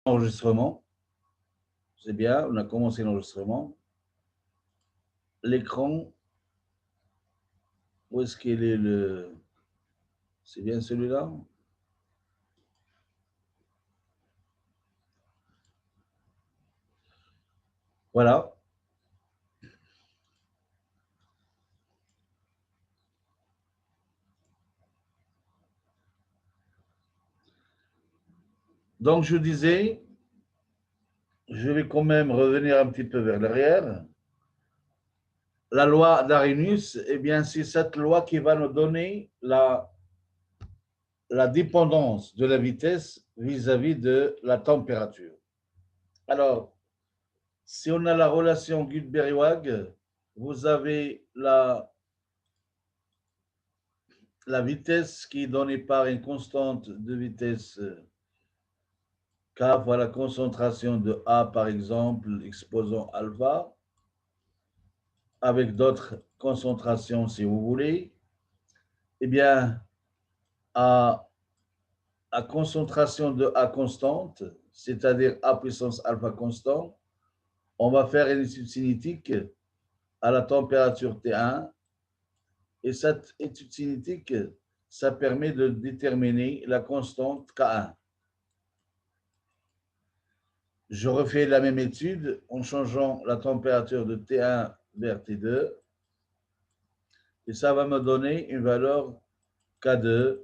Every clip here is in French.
Enregistrement, c'est bien, on a commencé l'enregistrement. L'écran, où est-ce qu'il est le... C'est bien celui-là? Voilà. Donc, je disais, je vais quand même revenir un petit peu vers l'arrière. La loi d'Arrhenius, eh bien, c'est cette loi qui va nous donner la dépendance de la vitesse vis-à-vis de la température. Alors, si on a la relation Guth-Berry-Wag, vous avez la vitesse qui est donnée par une constante de vitesse K fois la concentration de A, par exemple, exposant alpha, avec d'autres concentrations si vous voulez, eh bien, à concentration de A constante, c'est-à-dire A puissance alpha constant, on va faire une étude cinétique à la température T1, et cette étude cinétique, ça permet de déterminer la constante K1. Je refais la même étude en changeant la température de T1 vers T2, et ça va me donner une valeur K2.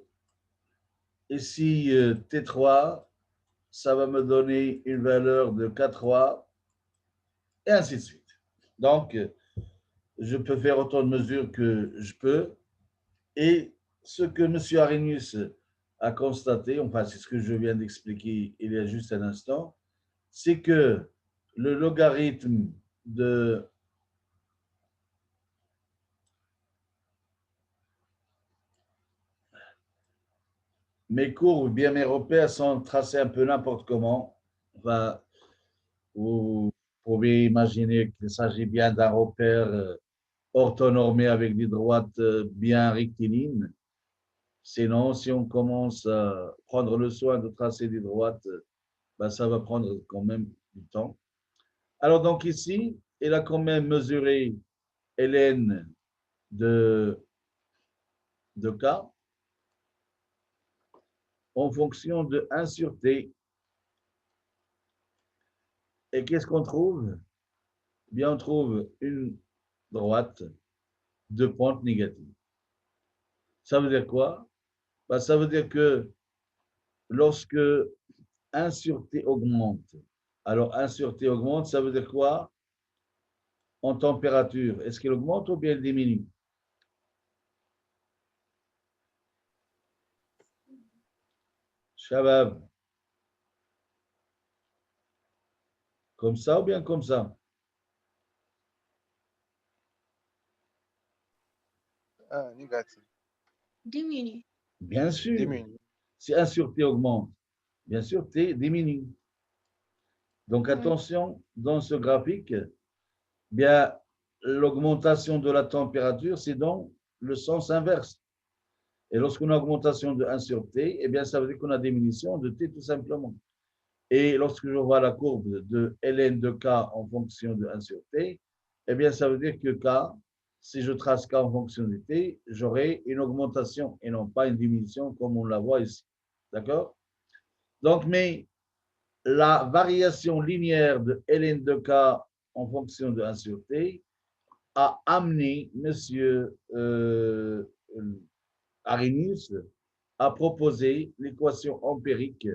Ici, T3, ça va me donner une valeur de K3, et ainsi de suite. Donc, je peux faire autant de mesures que je peux. Et ce que M. Arrhenius a constaté, enfin, c'est ce que je viens d'expliquer il y a juste un instant, c'est que le logarithme de mes courbes ou bien mes repères sont tracés un peu n'importe comment. Enfin, vous pouvez imaginer qu'il s'agit bien d'un repère orthonormé avec des droites bien rectilignes. Sinon, si on commence à prendre le soin de tracer des droites, ben, ça va prendre quand même du temps. Alors, donc ici, il a quand même mesuré ln de K en fonction de 1 sur T. Et qu'est-ce qu'on trouve? Bien, on trouve une droite de pente négative. Ça veut dire quoi? Ben, ça veut dire que lorsque 1 sur T augmente, alors 1 sur T augmente, ça veut dire quoi? En température, est-ce qu'elle augmente ou bien elle diminue? Shabab, comme ça ou bien comme ça? Ah, négatif. Diminue. Bien sûr. Diminue. Si 1 sur T augmente, bien sûr, T diminue. Donc, attention, dans ce graphique, bien, l'augmentation de la température, c'est dans le sens inverse. Et lorsqu'on a augmentation de 1 sur T, eh bien, ça veut dire qu'on a diminution de T tout simplement. Et lorsque je vois la courbe de ln de K en fonction de 1 sur T, eh bien, ça veut dire que K, si je trace K en fonction de T, j'aurai une augmentation et non pas une diminution comme on la voit ici. D'accord? Donc, mais la variation linéaire de ln de K en fonction de 1 sur T a amené M. Arrhenius à proposer l'équation empirique,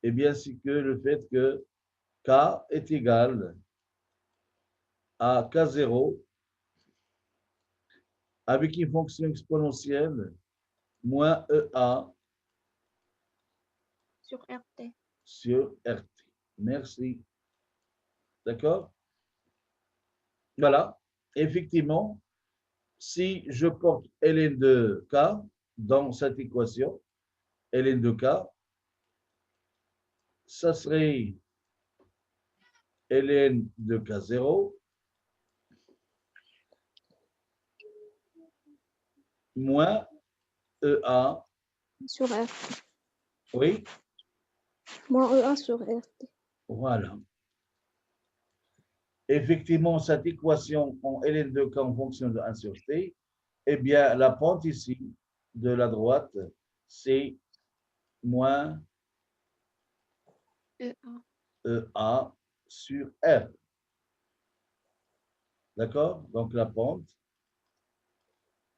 et bien ainsi que le fait que K est égal à K0 avec une fonction exponentielle moins EA Sur RT. sur RT. Merci. D'accord? Voilà. Effectivement, si je porte ln de K dans cette équation, ln de K, ça serait ln de K0 moins EA. Sur RT. Oui, Moins EA sur RT. Voilà. Effectivement, cette équation en Ln2K en fonction de 1 sur T, eh bien, la pente ici de la droite, c'est moins EA. EA sur R. D'accord? Donc, la pente,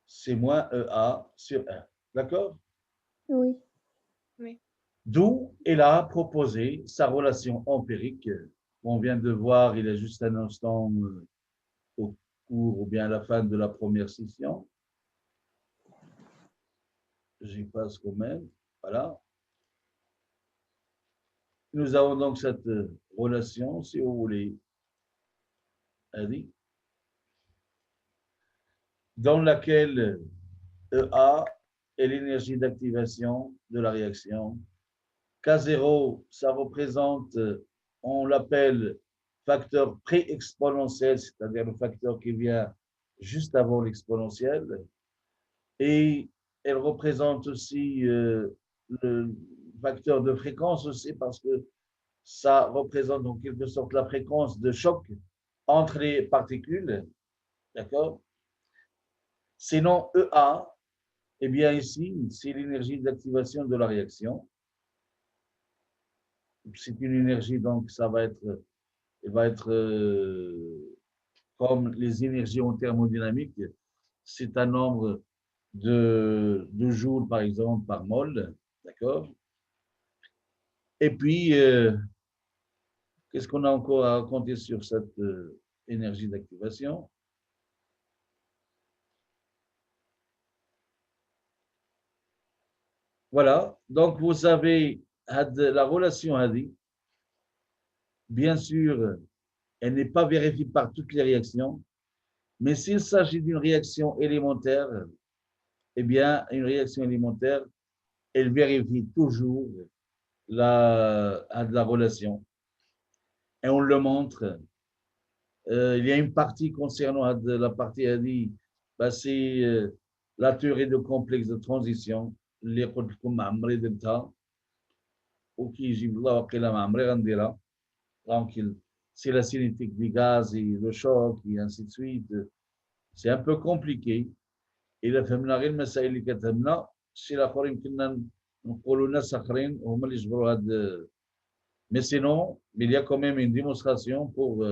c'est moins EA sur R. D'accord? Oui. Oui. D'où elle a proposé sa relation empirique. On vient de voir, il y a juste un instant au cours ou bien à la fin de la première session. J'y passe quand même. Voilà. Nous avons donc cette relation, si vous voulez, dans laquelle EA est l'énergie d'activation de la réaction. K0, ça représente, on l'appelle facteur pré-exponentiel, c'est-à-dire le facteur qui vient juste avant l'exponentiel. Et elle représente aussi le facteur de fréquence aussi parce que ça représente en quelque sorte la fréquence de choc entre les particules. D'accord? Sinon, EA, eh bien ici, c'est l'énergie d'activation de la réaction. C'est une énergie, donc ça va être comme les énergies en thermodynamique, c'est un nombre de joules, par exemple, par mol, d'accord? Et puis, qu'est-ce qu'on a encore à raconter sur cette énergie d'activation? Voilà, donc vous avez la relation Hadi. Bien sûr, elle n'est pas vérifiée par toutes les réactions, mais s'il s'agit d'une réaction élémentaire, eh bien, une réaction élémentaire, elle vérifie toujours la relation. Et on le montre. Il y a une partie concernant la partie Hadi, bah, c'est la théorie de complexe de transition, اللي قلت لكم عمري درتها وكيجيب الله وقيلا ما عمري غنديرها. Donc, c'est la cinétique des gaz et le choc et ainsi de suite. C'est un peu compliqué. إلا فهمنا غير المسائل اللي كتهمنا الشيء الآخر يمكننا نقولوا ناس آخرين هما اللي جبروا هاد. Mais sinon, il y a quand même une démonstration pour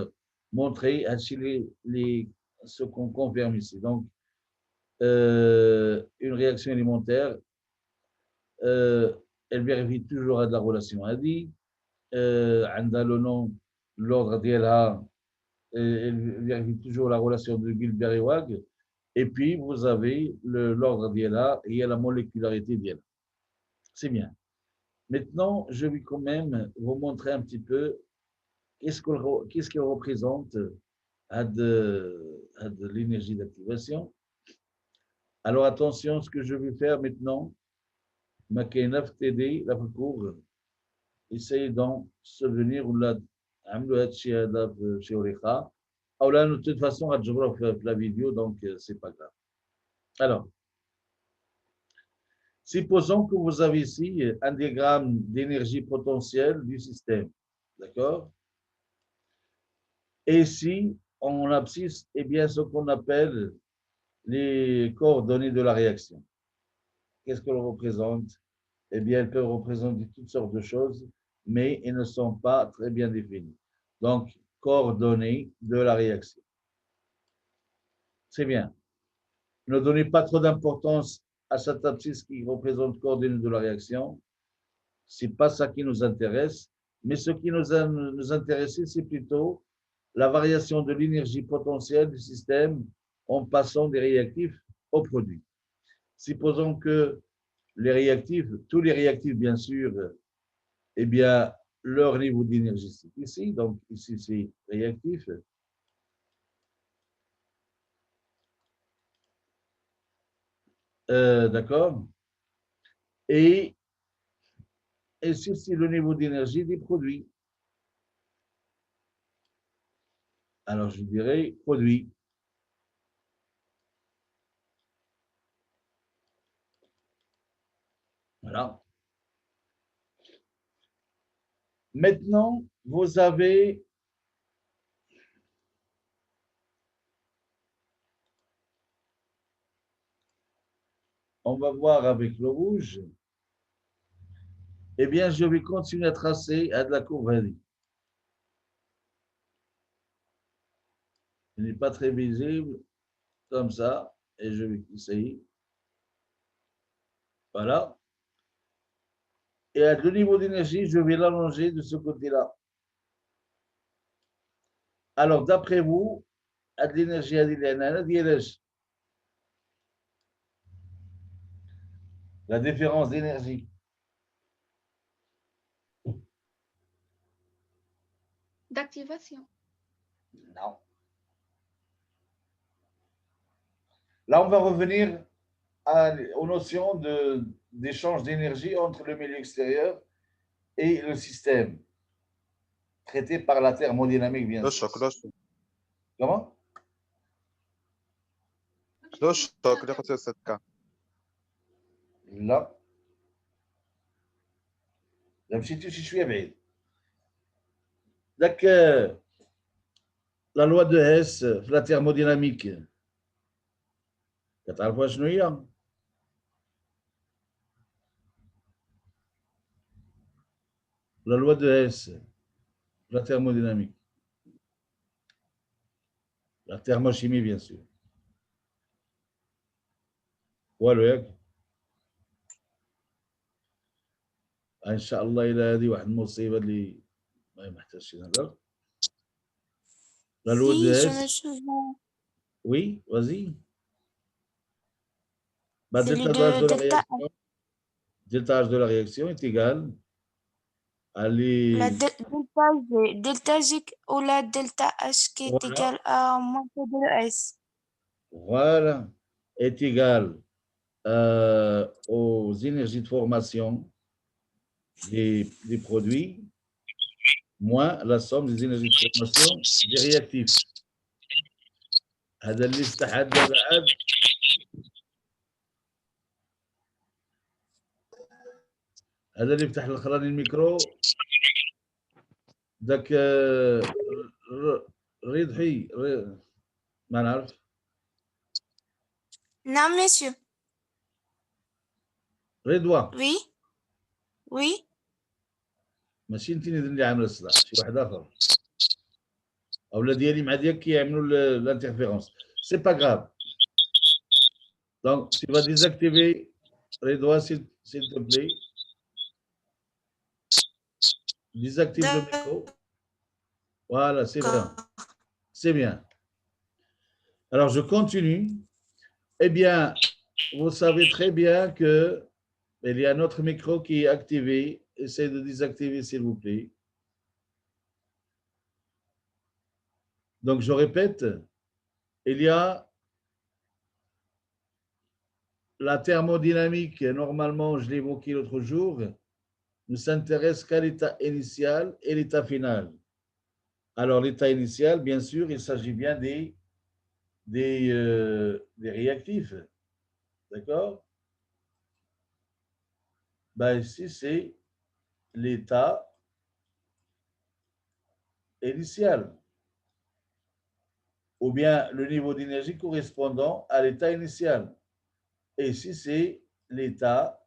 montrer ce qu'on confirme ici. Donc, une réaction alimentaire, elle vérifie toujours de la relation Hadi. عندها le nom, l'ordre ديالها, elle vérifie toujours la relation de Gilbert-Wag. Et puis, vous avez l'ordre d'ILA et la molécularité d'ILA. C'est bien. Maintenant, je vais quand même vous montrer un petit peu qu'est-ce qu'elle représente à de l'énergie d'activation. Alors, attention, ce que je vais faire maintenant, ma KNF TD, la cours, essayez d'en souvenir ou la chez Orecha. Ou là, de toute façon, je vais la vidéo, donc c'est pas grave. Alors, supposons que vous avez ici un diagramme d'énergie potentielle du système. D'accord? Et ici, en abscisse, eh bien, ce qu'on appelle les coordonnées de la réaction. Qu'est-ce qu'elles représentent? Eh bien, elles peuvent représenter toutes sortes de choses, mais elles ne sont pas très bien définies. Donc, coordonnées de la réaction. C'est bien. Ne donnez pas trop d'importance à cette abscisse qui représente coordonnées de la réaction. Ce n'est pas ça qui nous intéresse, mais ce qui nous intéresse, c'est plutôt la variation de l'énergie potentielle du système en passant des réactifs aux produits. Supposons que les réactifs, tous les réactifs, bien sûr, eh bien, leur niveau d'énergie, c'est ici. Donc, ici, c'est réactif. D'accord? Et ici, c'est le niveau d'énergie des produits. Alors, je dirais produits. Voilà. Maintenant, vous avez on va voir avec le rouge. Eh bien, je vais continuer à tracer à de la courbe Hadi. Il n'est pas très visible, comme ça, et je vais essayer. Voilà. Et à deux niveaux d'énergie, je vais l'allonger de ce côté-là. Alors, d'après vous, à de l'énergie à la différence d'énergie. D'activation. Non. Là, on va revenir aux notions d'échange d'énergie entre le milieu extérieur et le système, traité par la thermodynamique, bien sûr. Comment? لا لا مشيتي شي شويه بعيد داك لا لوا دو هيس في لا تhermodynamique كتعرفوها شنو هي؟ لا لوا دو هيس في لا thermodynamique لا thermochimie bien sûr والو ياك ان شاء الله الى هذه واحد المصيبه اللي ما محتاجش نهضر لا لوا دو Si, je هيس me souviens. وي وازي bah, C'est le delta de la delta H. réaction delta H de la réaction est égal à La les delta G. Delta G ou la delta H qui est voilà égale à moins que de S. voilà est égal aux énergies de formation des produits moins la somme des énergies de formation des réactifs. هذا اللي فتح عندنا بعد هذا اللي فتح الاخراني الميكرو ذاك رضحي ما نعرف Non, monsieur. رضوى Oui. Oui. ماشي انت اللي عامله الصداع شي واحد اخر اولا ديالي مع ديالك كيعملوا الانترفيرونس سي با غراف دونك tu vas désactiver رضوى s'il te plaît désactive le micro voilà c'est bien c'est bien alors je continue eh bien vous savez très bien que il y a notre micro qui est activé essayez de désactiver s'il vous plaît donc je répète il y a la thermodynamique, normalement, je l'ai évoqué l'autre jour, ne s'intéresse qu'à l'état initial et l'état final. Alors, l'état initial, bien sûr, il s'agit bien des réactifs. D'accord? Ben, ici, c'est l'état initial. Ou bien le niveau d'énergie correspondant à l'état initial. Et ici, c'est l'état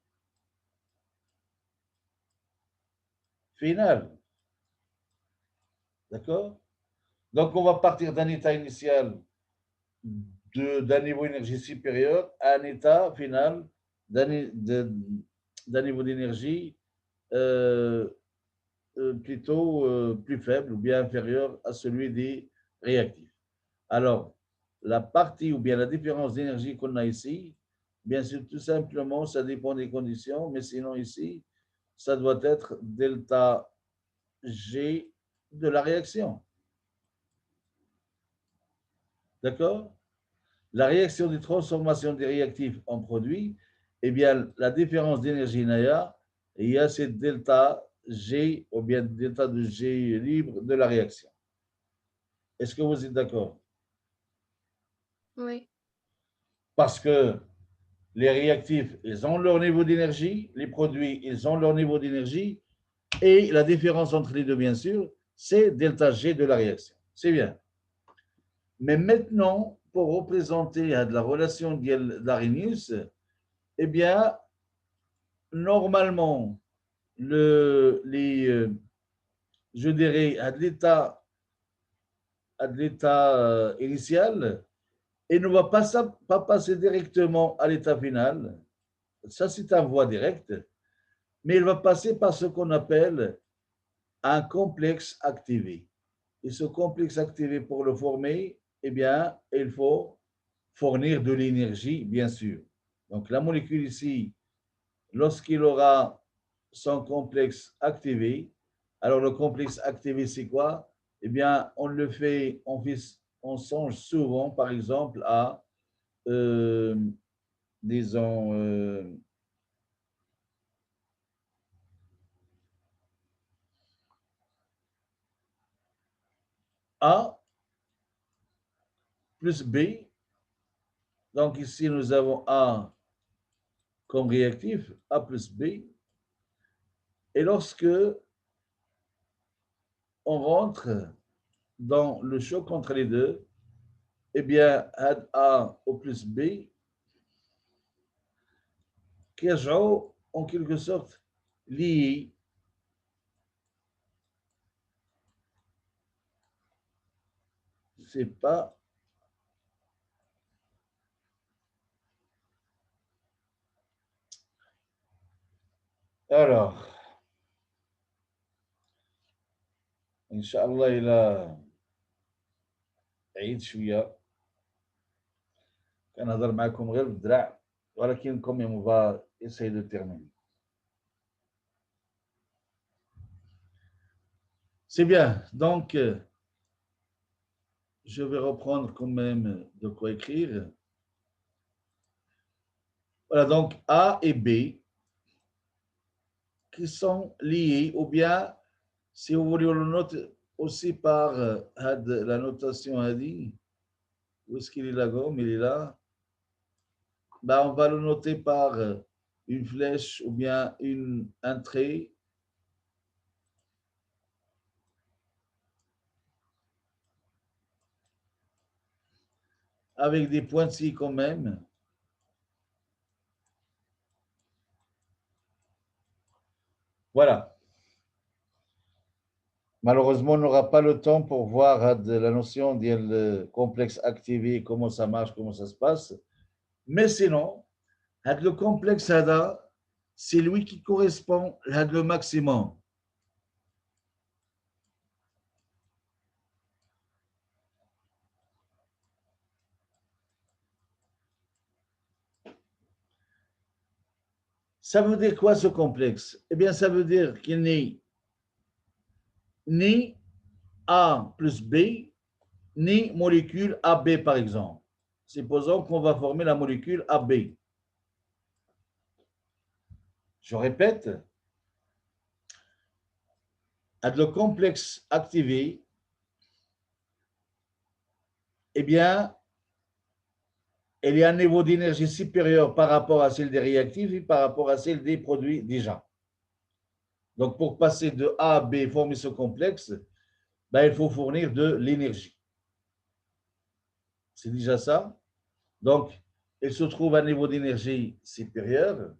final. D'accord? Donc, on va partir d'un état initial d'un niveau d'énergie supérieur à un état final d'un niveau d'énergie plutôt plus faible ou bien inférieur à celui des réactifs. Alors, la partie ou bien la différence d'énergie qu'on a ici, bien sûr, tout simplement, ça dépend des conditions, mais sinon ici, ça doit être delta G de la réaction. D'accord? La réaction de transformation des réactifs en produits, eh bien, la différence d'énergie Naya, il y a cette delta G ou bien delta de G libre de la réaction. Est-ce que vous êtes d'accord? Oui. Parce que les réactifs, ils ont leur niveau d'énergie, les produits, ils ont leur niveau d'énergie, et la différence entre les deux, bien sûr, c'est delta G de la réaction. C'est bien. Mais maintenant, pour représenter la relation d'Arrhenius, eh bien, normalement, je dirais, à l'état initial, et ne va pas passer directement à l'état final. Ça, c'est un voie directe, mais il va passer par ce qu'on appelle un complexe activé. Et ce complexe activé, pour le former, eh bien, il faut fournir de l'énergie, bien sûr. Donc, la molécule ici, lorsqu'il aura son complexe activé, alors le complexe activé, c'est quoi? Eh bien, on songe souvent, par exemple, à, disons, A plus B. Donc ici, nous avons A comme réactif, A plus B. Et lorsque on rentre dans le choc entre les deux, eh bien, A au plus B, qui est en quelque sorte lié. C'est pas. Alors, Inch'Allah, il a عيد شوية كنهضر معكم غير بالدراع ولكن comme on va essayer de terminer. C'est bien. Donc, je vais reprendre quand même de quoi écrire. Voilà, donc A et B qui sont liés, ou bien, si vous voulez, on le note aussi par la notation a dit. Où est-ce qu'il est la gomme? Il est là. Ben, on va le noter par une flèche ou bien un trait. Avec des pointillés quand même. Voilà. Malheureusement, on n'aura pas le temps pour voir la notion du complexe activé, comment ça marche, comment ça se passe. Mais sinon, le complexe ADA, c'est lui qui correspond au maximum. Ça veut dire quoi ce complexe? Eh bien, ça veut dire qu'il n'est ni A plus B, ni molécule AB, par exemple. Supposons qu'on va former la molécule AB. Je répète, le complexe activé, eh bien, il y a un niveau d'énergie supérieur par rapport à celle des réactifs et par rapport à celle des produits déjà. Donc, pour passer de A à B, former ce complexe, ben, il faut fournir de l'énergie. C'est déjà ça. Donc, il se trouve à un niveau d'énergie supérieur.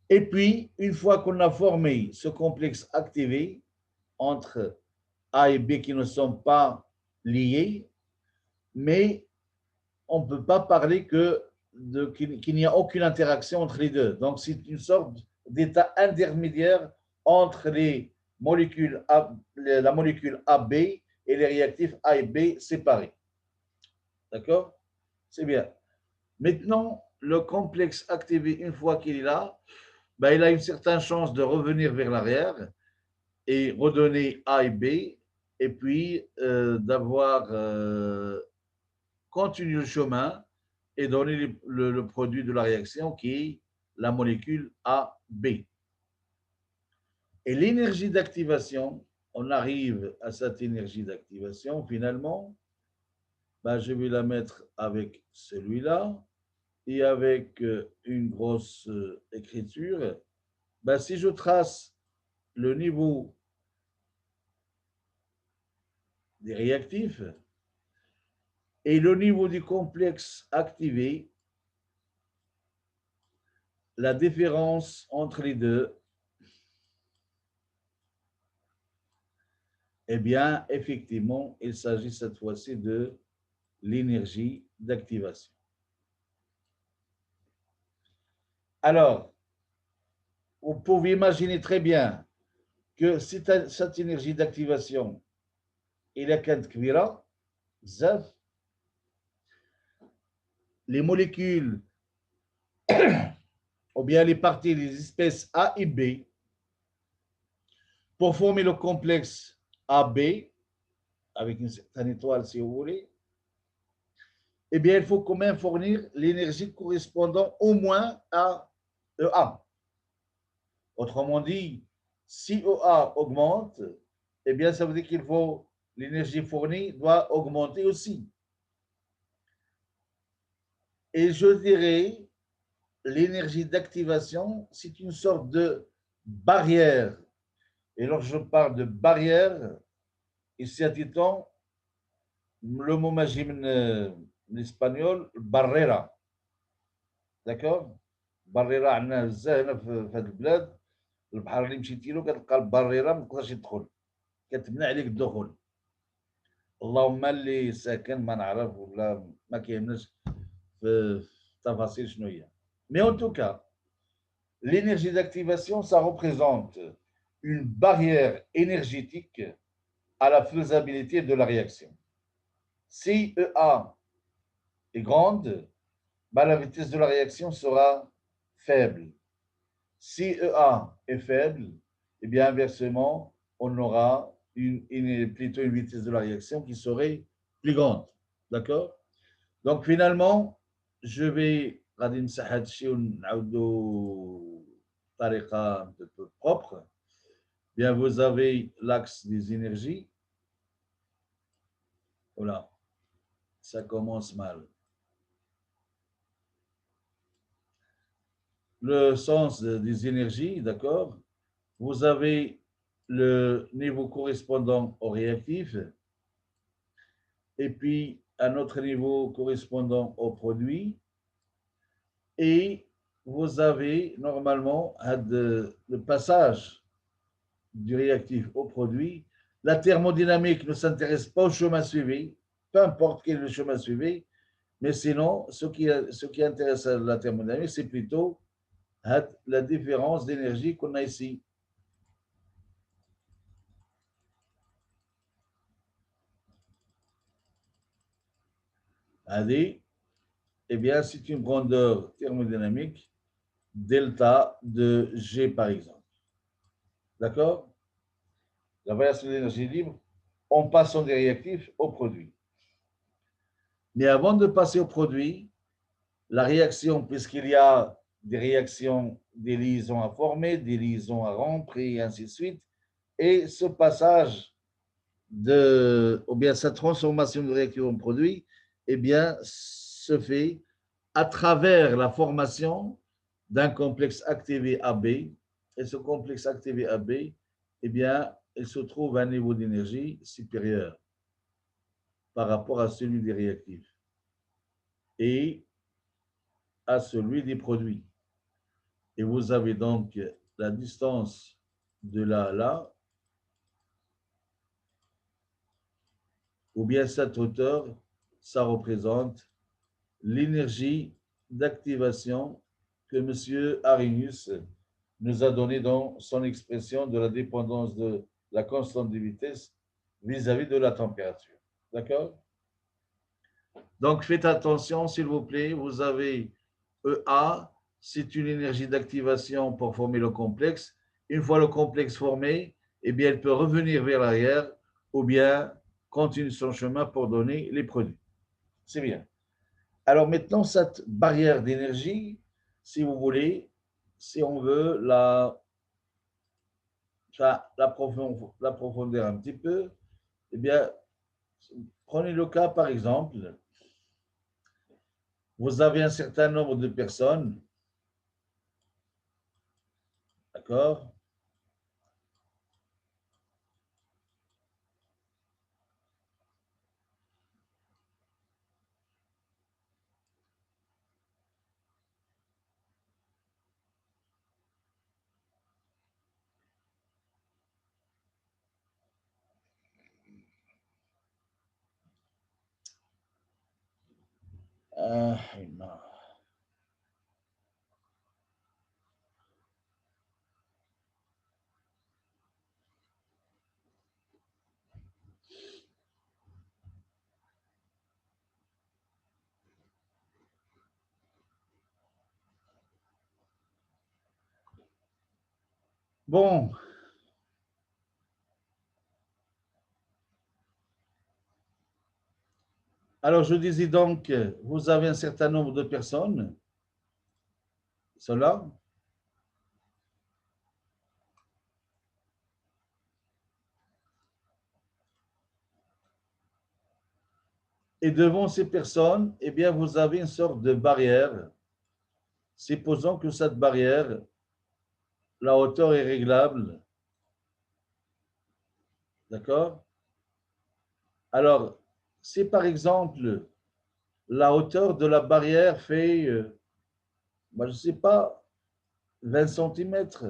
Et puis, une fois qu'on a formé ce complexe activé entre A et B qui ne sont pas liés, mais on ne peut pas parler qu'il n'y a aucune interaction entre les deux. Donc, c'est une sorte d'état intermédiaire entre la molécule AB et les réactifs A et B séparés. D'accord? C'est bien. Maintenant, le complexe activé, une fois qu'il est là, ben, il a une certaine chance de revenir vers l'arrière et redonner A et B, et puis d'avoir continué le chemin et donner le produit de la réaction qui est la molécule AB. Et l'énergie d'activation, on arrive à cette énergie d'activation finalement, ben, je vais la mettre avec celui-là et avec une grosse écriture. Ben, si je trace le niveau des réactifs et le niveau du complexe activé, la différence entre les deux, eh bien, effectivement, il s'agit cette fois-ci de l'énergie d'activation. Alors, vous pouvez imaginer très bien que cette énergie d'activation, il a كانت كبيرة بزاف, les molécules ou bien les parties des espèces A et B pour former le complexe AB avec une certaine étoile si vous voulez, eh bien il faut quand même fournir l'énergie correspondant au moins à EA. Autrement dit, si EA augmente, eh bien ça veut dire qu'il faut l'énergie fournie doit augmenter aussi. Et je dirais l'énergie d'activation, c'est une sorte de barrière. Et lorsque je parle de barrière, ici à Titan, le mot magique en espagnol, barrera. D'accord? barrera, عندنا بزاف هنا في هذه البلاد البحر اللي مشيتي له كتلقى البريره ما تقدرش تدخل كتمنع عليك الدخول اللهم اللي ساكن ما نعرف ولا ما كيهمناش في التفاصيل شنو هي. Mais en tout cas, l'énergie d'activation, ça représente une barrière énergétique à la faisabilité de la réaction. Si EA est grande, bah, la vitesse de la réaction sera faible. Si EA est faible, et bien inversement, on aura plutôt une vitesse de la réaction qui serait plus grande. D'accord? Donc finalement, je vais غادي نمسح هذا الشيء ونعاودوا بطريقه un peu propre. Bien, vous avez l'axe des énergies. Voilà, ça commence mal. Le sens des énergies, d'accord? Vous avez le niveau correspondant au réactif et puis un autre niveau correspondant au produit. Et vous avez normalement le passage du réactif au produit. La thermodynamique ne s'intéresse pas au chemin suivi, peu importe quel est le chemin suivi, mais sinon, ce qui intéresse à la thermodynamique, c'est plutôt la différence d'énergie qu'on a ici. Allez, eh bien, c'est une grandeur thermodynamique, delta de G par exemple. D'accord? La variation de l'énergie libre en passant des réactifs au produit. Mais avant de passer au produit, la réaction, puisqu'il y a des réactions, des liaisons à former, des liaisons à rompre et ainsi de suite, et ce passage ou bien sa transformation de réactif en produit, eh bien, se fait à travers la formation d'un complexe activé AB. Et ce complexe activé AB, eh bien, il se trouve à un niveau d'énergie supérieur par rapport à celui des réactifs et à celui des produits. Et vous avez donc la distance de là à là, ou bien cette hauteur, ça représente l'énergie d'activation que M. Arrhenius nous a donné dans son expression de la dépendance de la constante de vitesse vis-à-vis de la température. D'accord? Donc, faites attention, s'il vous plaît. Vous avez EA, c'est une énergie d'activation pour former le complexe. Une fois le complexe formé, eh bien, elle peut revenir vers l'arrière ou bien continuer son chemin pour donner les produits. C'est bien. Alors maintenant, cette barrière d'énergie, si vous voulez, si on veut l'approfondir un petit peu, eh bien, prenez le cas, par exemple, vous avez un certain nombre de personnes, d'accord? non. Bon. Alors, je disais donc, vous avez un certain nombre de personnes, cela. Et devant ces personnes, eh bien, vous avez une sorte de barrière. Supposons que cette barrière, la hauteur est réglable. D'accord? Alors, si par exemple, la hauteur de la barrière fait, je ne sais pas, 20 centimètres,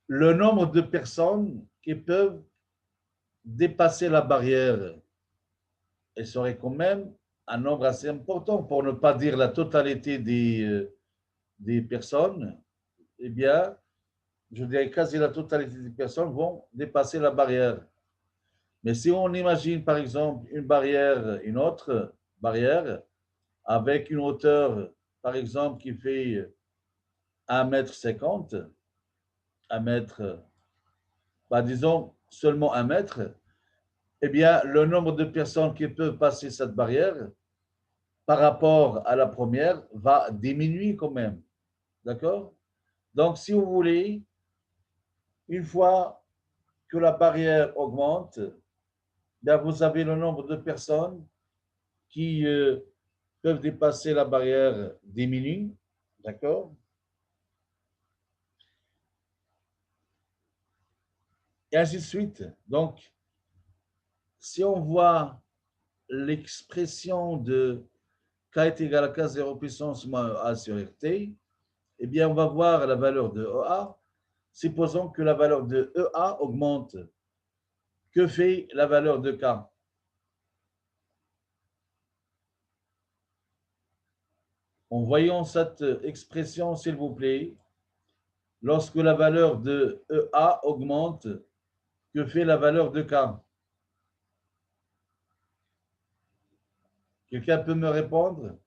le nombre de personnes qui peuvent dépasser la barrière, elle serait quand même un nombre assez important, pour ne pas dire la totalité des personnes, eh bien, je dirais quasi la totalité des personnes vont dépasser la barrière. Mais si on imagine par exemple une barrière, une autre barrière, avec une hauteur, par exemple, qui fait 1,50 m, 1 mètre, disons seulement 1 mètre, eh bien, le nombre de personnes qui peuvent passer cette barrière par rapport à la première va diminuer quand même. D'accord? Donc, si vous voulez, une fois que la barrière augmente, bien, vous avez le nombre de personnes qui peuvent dépasser la barrière diminue. D'accord? Et ainsi de suite. Donc, si on voit l'expression de k est égal à k 0 puissance moins a sur rt, eh bien, on va voir la valeur de EA. Supposons que la valeur de EA augmente. Que fait la valeur de K? En voyant cette expression, s'il vous plaît, lorsque la valeur de EA augmente, que fait la valeur de K? Quelqu'un peut me répondre?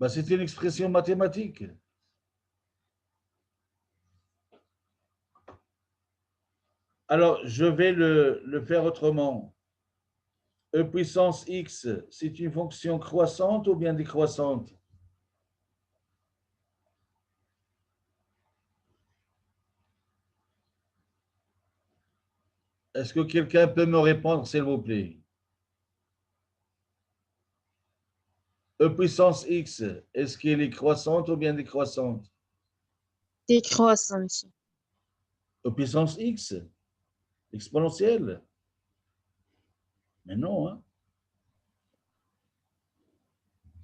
C'est une expression mathématique. Alors, je vais le faire autrement. E puissance x, c'est une fonction croissante ou bien décroissante? Est-ce que quelqu'un peut me répondre, s'il vous plaît? E puissance x, est-ce qu'elle est croissante ou bien décroissante? Décroissant, monsieur. E puissance x, exponentielle? Mais non, hein?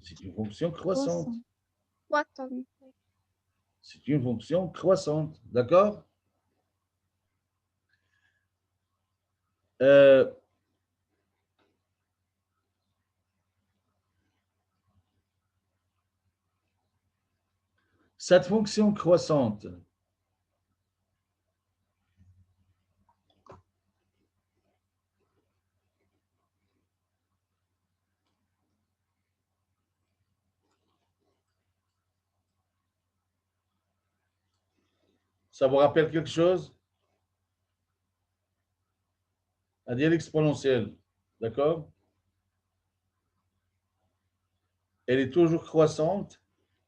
C'est une fonction croissante. Croissant. C'est une fonction croissante, d'accord? Cette fonction croissante, ça vous rappelle quelque chose? C'est-à-dire l'exponentielle, d'accord? Elle est toujours croissante,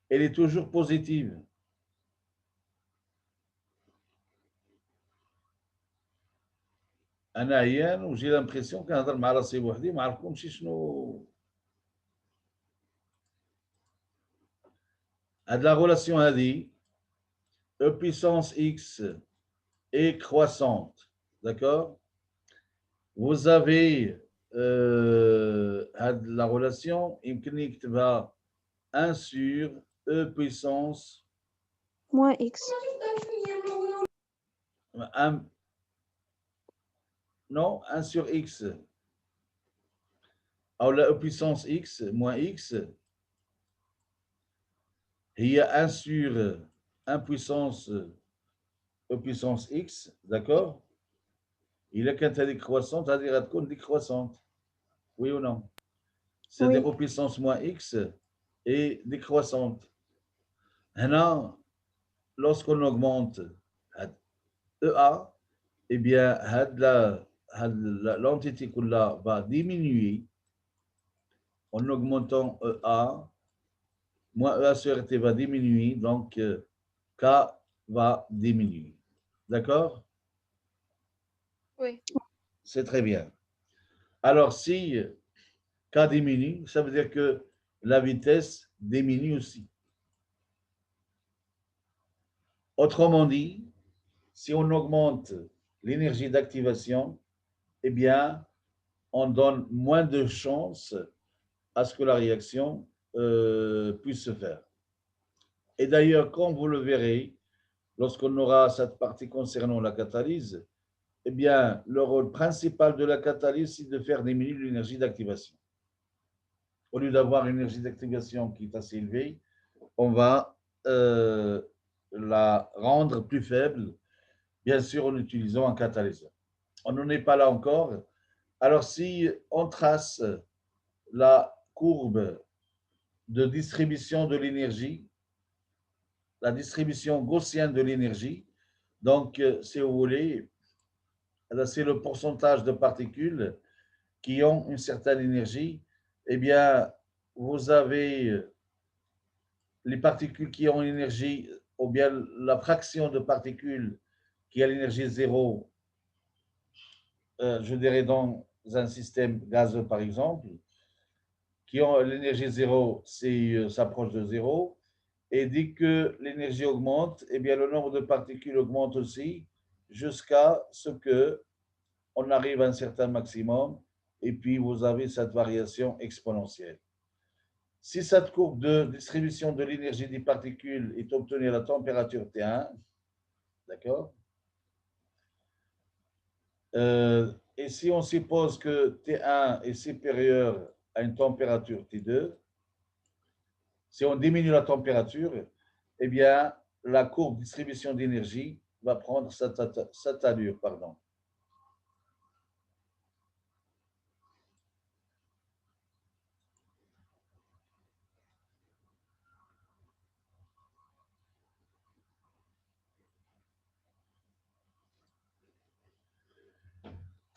elle est toujours positive. أنا عيان وجي l'impression كنهضر مع راسي بوحدي ما عرفكمش شنو هاد لا relation هذه E puissance x est croissante, d'accord? vous avez la relation qui va 1 sur E puissance Moins X. 1, non, 1 sur X. Alors, la E puissance X moins X, il y a 1 sur 1 puissance E puissance X, d'accord? Il est quand elle est décroissante, c'est-à-dire à cône décroissante. Oui ou non? C'est-à-dire Oui. E puissance moins X et décroissante. Maintenant, lorsqu'on augmente EA, eh bien, l'entité là va diminuer en augmentant EA, moins EA sur RT va diminuer, donc K va diminuer. D'accord? Oui. C'est très bien. Alors, si K diminue, ça veut dire que la vitesse diminue aussi. Autrement dit, si on augmente l'énergie d'activation, eh bien, on donne moins de chances à ce que la réaction puisse se faire. Et d'ailleurs, comme vous le verrez, lorsqu'on aura cette partie concernant la catalyse, eh bien, le rôle principal de la catalyse, c'est de faire diminuer l'énergie d'activation. Au lieu d'avoir une énergie d'activation qui est assez élevée, on va la rendre plus faible, bien sûr en utilisant un catalyseur. On n'en est pas là encore. Alors, si on trace la courbe de distribution de l'énergie, la distribution gaussienne de l'énergie, donc, si vous voulez, c'est le pourcentage de particules qui ont une certaine énergie, eh bien, vous avez les particules qui ont une énergie, ou bien la fraction de particules qui a l'énergie zéro, je dirais dans un système gazeux par exemple, qui ont l'énergie zéro, s'approche de zéro, et dès que l'énergie augmente, eh bien le nombre de particules augmente aussi jusqu'à ce que on arrive à un certain maximum, et puis vous avez cette variation exponentielle. Si cette courbe de distribution de l'énergie des particules est obtenue à la température T1, d'accord? Et si on suppose que T1 est supérieur à une température T2, si on diminue la température, eh bien, la courbe de distribution d'énergie va prendre cette allure, pardon.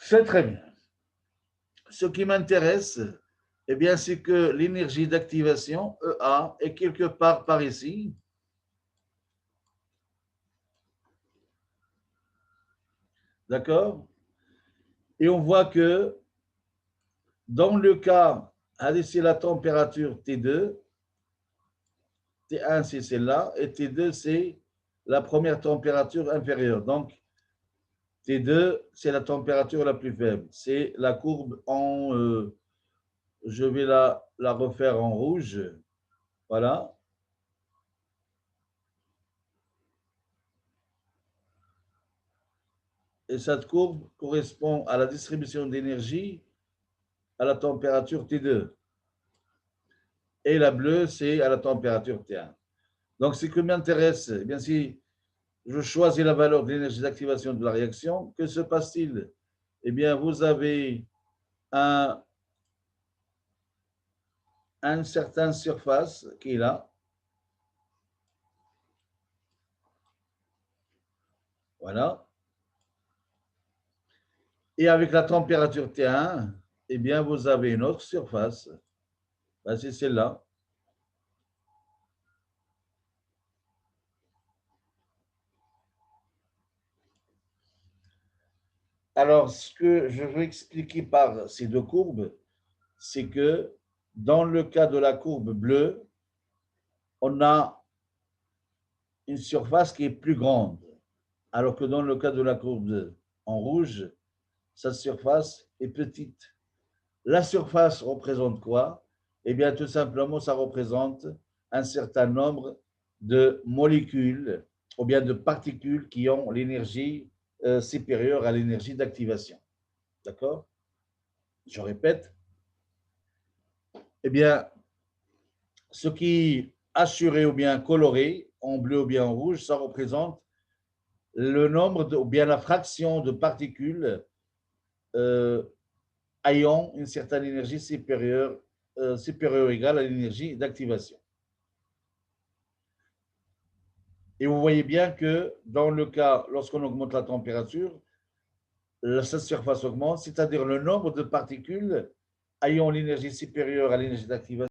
C'est très bien. Ce qui m'intéresse, eh bien, c'est que l'énergie d'activation, EA, est quelque part par ici. D'accord? Et on voit que dans le cas, c'est la température T2, T1 c'est celle-là, et T2 c'est la première température inférieure. Donc, T2 c'est la température la plus faible. C'est la courbe en, je vais la refaire en rouge. Voilà. Et cette courbe correspond à la distribution d'énergie à la température T2. Et la bleue, c'est à la température T1. Donc, ce qui m'intéresse, eh bien, si je choisis la valeur de l'énergie d'activation de la réaction, que se passe-t-il? Eh bien, vous avez une certaine surface qui est là. Voilà. Et avec la température T1, eh bien, vous avez une autre surface. Ben, c'est celle-là. Alors, ce que je veux expliquer par ces deux courbes, c'est que dans le cas de la courbe bleue, on a une surface qui est plus grande, alors que dans le cas de la courbe en rouge, cette surface est petite. La surface représente quoi? Eh bien, tout simplement, ça représente un certain nombre de molécules ou bien de particules qui ont l'énergie supérieure à l'énergie d'activation. D'accord? Je répète. Eh bien, ce qui est assuré ou bien coloré, en bleu ou bien en rouge, ça représente le nombre ou bien la fraction de particules ayant une certaine énergie supérieure ou égale à l'énergie d'activation. Et vous voyez bien que dans le cas, lorsqu'on augmente la température, cette surface augmente, c'est-à-dire le nombre de particules ayant l'énergie supérieure à l'énergie d'activation